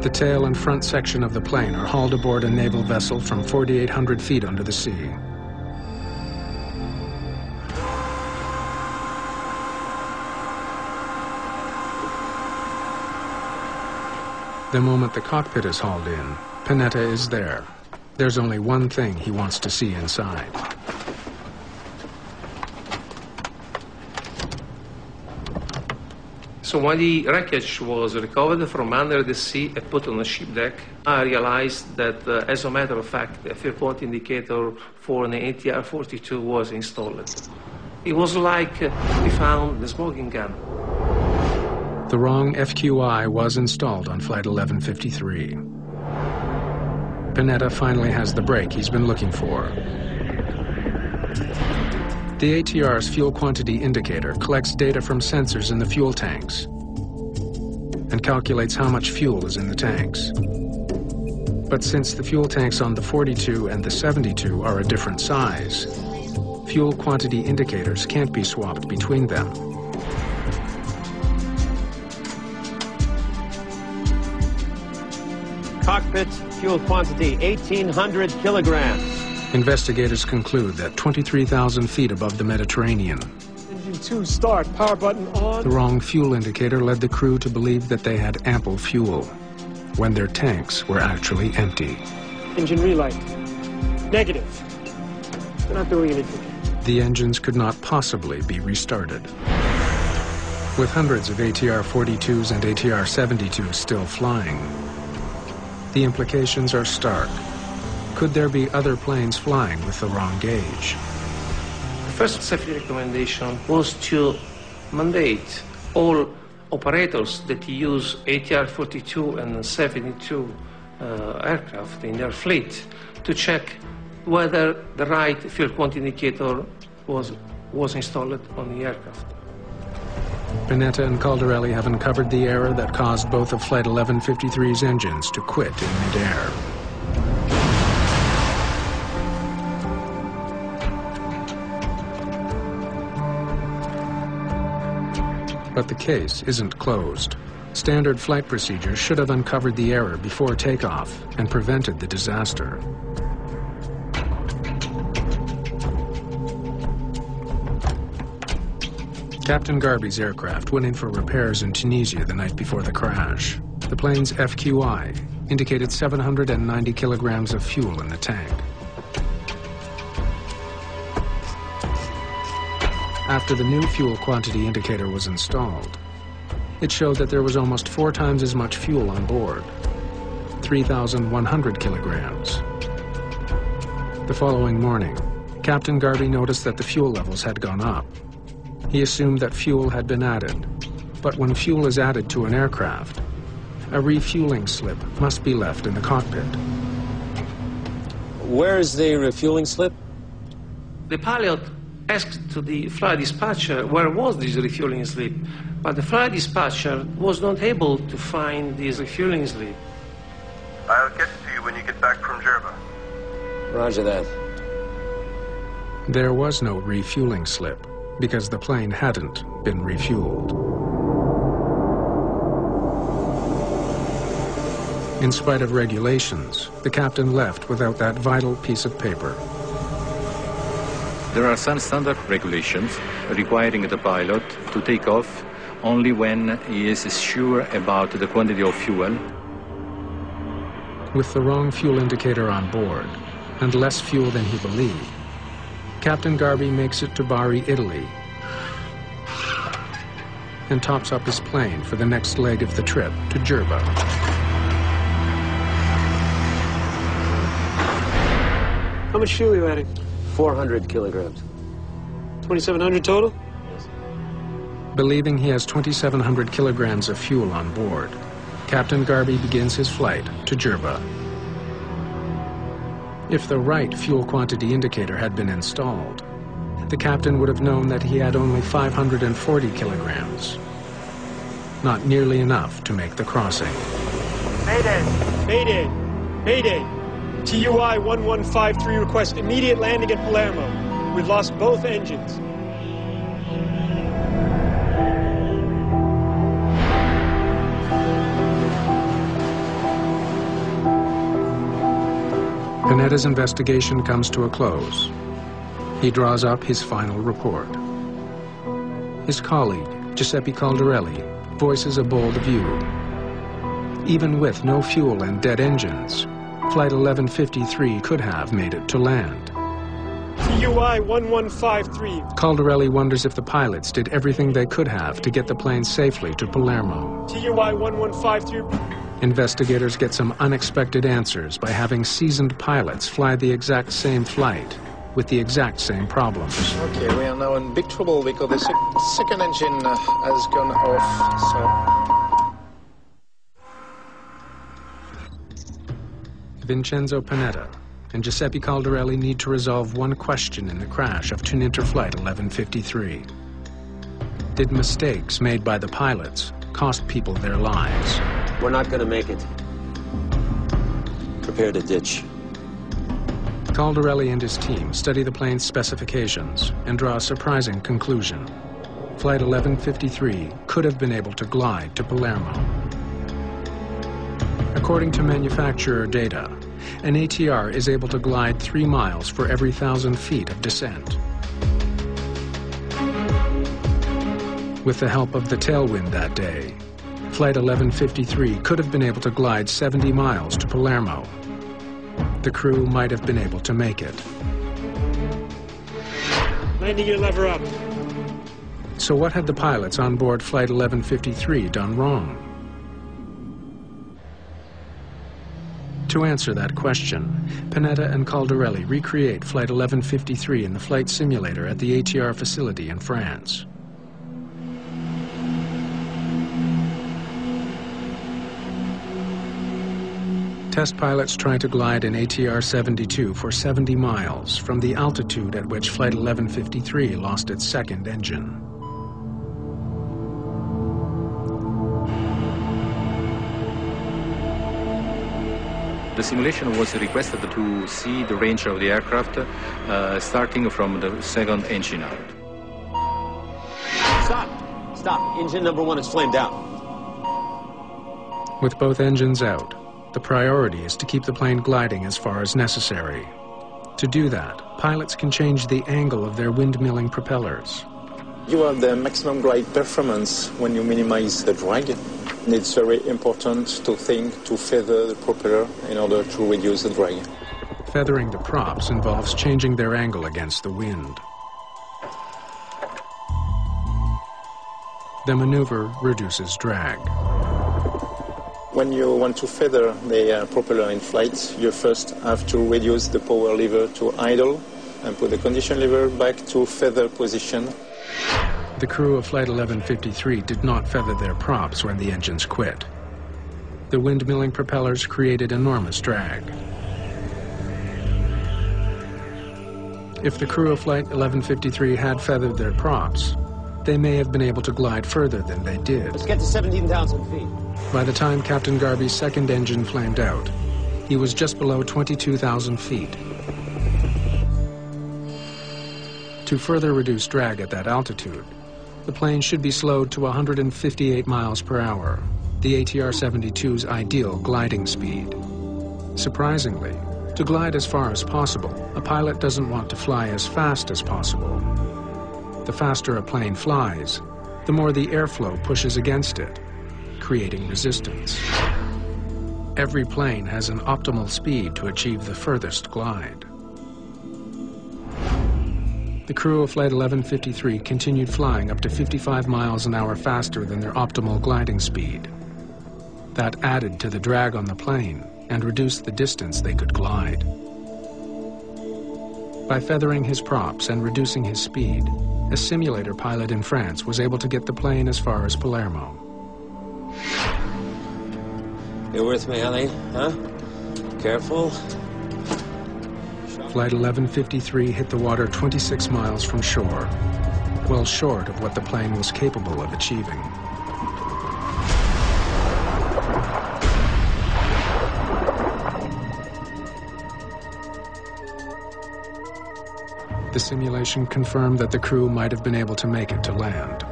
The tail and front section of the plane are hauled aboard a naval vessel from 4,800 feet under the sea. The moment the cockpit is hauled in, Panetta is there. There's only one thing he wants to see inside. So when the wreckage was recovered from under the sea and put on the ship deck, I realized that, as a matter of fact, the fuel quantity indicator for an ATR-42 was installed. It was like we found the smoking gun. The wrong FQI was installed on Flight 1153. Panetta finally has the break he's been looking for. The ATR's fuel quantity indicator collects data from sensors in the fuel tanks and calculates how much fuel is in the tanks. But since the fuel tanks on the 42 and the 72 are a different size, fuel quantity indicators can't be swapped between them. Cockpit fuel quantity, 1,800 kilograms. Investigators conclude that 23,000 feet above the Mediterranean, Engine 2, start, power button on. the wrong fuel indicator led the crew to believe that they had ample fuel, when their tanks were actually empty. Engine relight. Negative. They're not doing anything. The engines could not possibly be restarted. With hundreds of ATR-42s and ATR-72s still flying, the implications are stark. Could there be other planes flying with the wrong gauge? The first safety recommendation was to mandate all operators that use ATR-42 and 72 aircraft in their fleet to check whether the right fuel quantity indicator was installed on the aircraft. Panetta and Caldarelli have uncovered the error that caused both of Flight 1153's engines to quit in midair. But the case isn't closed. Standard flight procedures should have uncovered the error before takeoff and prevented the disaster. Captain Garby's aircraft went in for repairs in Tunisia the night before the crash. The plane's FQI indicated 790 kilograms of fuel in the tank. After the new fuel quantity indicator was installed, it showed that there was almost 4 times as much fuel on board, 3,100 kilograms. The following morning, Captain Garby noticed that the fuel levels had gone up. He assumed that fuel had been added, but when fuel is added to an aircraft, a refueling slip must be left in the cockpit. Where is the refueling slip? The pilot asked to the flight dispatcher where was this refueling slip, but the flight dispatcher was not able to find this refueling slip. I'll get to you when you get back from Jerba. Roger that. There was no refueling slip because the plane hadn't been refueled. In spite of regulations, the captain left without that vital piece of paper. There are some standard regulations requiring the pilot to take off only when he is sure about the quantity of fuel. With the wrong fuel indicator on board and less fuel than he believed, Captain Garby makes it to Bari, Italy, and tops up his plane for the next leg of the trip to Jerba. How much fuel are you adding? 400 kilograms. 2,700 total? Believing he has 2,700 kilograms of fuel on board, Captain Garby begins his flight to Jerba. If the right fuel quantity indicator had been installed, the captain would have known that he had only 540 kilograms. Not nearly enough to make the crossing. Mayday! Mayday! Mayday! TUI 1153 request immediate landing at Palermo. We've lost both engines. Panetta's investigation comes to a close. He draws up his final report. His colleague, Giuseppe Caldarelli, voices a bold view. Even with no fuel and dead engines, Flight 1153 could have made it to land. TUI 1153. Caldarelli wonders if the pilots did everything they could have to get the plane safely to Palermo. TUI 1153. Investigators get some unexpected answers by having seasoned pilots fly the exact same flight with the exact same problems. Okay, we are now in big trouble because the second engine has gone off, so... Vincenzo Panetta and Giuseppe Caldarelli need to resolve one question in the crash of Tuninter Flight 1153. Did mistakes made by the pilots cost people their lives? We're not going to make it. Prepare to ditch. Caldarelli and his team study the plane's specifications and draw a surprising conclusion. Flight 1153 could have been able to glide to Palermo. According to manufacturer data, an ATR is able to glide 3 miles for every 1,000 feet of descent. With the help of the tailwind that day, Flight 1153 could have been able to glide 70 miles to Palermo. The crew might have been able to make it. Landing gear lever up. So what had the pilots on board Flight 1153 done wrong? To answer that question, Panetta and Caldarelli recreate Flight 1153 in the flight simulator at the ATR facility in France. Test pilots try to glide an ATR-72 for 70 miles from the altitude at which Flight 1153 lost its second engine. The simulation was requested to see the range of the aircraft starting from the second engine out. Stop! Stop. Engine number 1 is flamed out. With both engines out, the priority is to keep the plane gliding as far as necessary. To do that, pilots can change the angle of their windmilling propellers. You have the maximum glide performance when you minimize the drag. And it's very important to think to feather the propeller in order to reduce the drag. Feathering the props involves changing their angle against the wind. The maneuver reduces drag. When you want to feather the propeller in flight, you first have to reduce the power lever to idle and put the condition lever back to feather position. The crew of Flight 1153 did not feather their props when the engines quit. The windmilling propellers created enormous drag. If the crew of Flight 1153 had feathered their props, they may have been able to glide further than they did. Let's get to 17,000 feet. By the time Captain Garby's second engine flamed out, he was just below 22,000 feet. To further reduce drag at that altitude, the plane should be slowed to 158 miles per hour, the ATR-72's ideal gliding speed. Surprisingly, to glide as far as possible, a pilot doesn't want to fly as fast as possible. The faster a plane flies, the more the airflow pushes against it, creating resistance. Every plane has an optimal speed to achieve the furthest glide. The crew of Flight 1153 continued flying up to 55 miles an hour faster than their optimal gliding speed. That added to the drag on the plane and reduced the distance they could glide. By feathering his props and reducing his speed, a simulator pilot in France was able to get the plane as far as Palermo. You with me, honey? Huh? Careful. Flight 1153 hit the water 26 miles from shore, well short of what the plane was capable of achieving. The simulation confirmed that the crew might have been able to make it to land.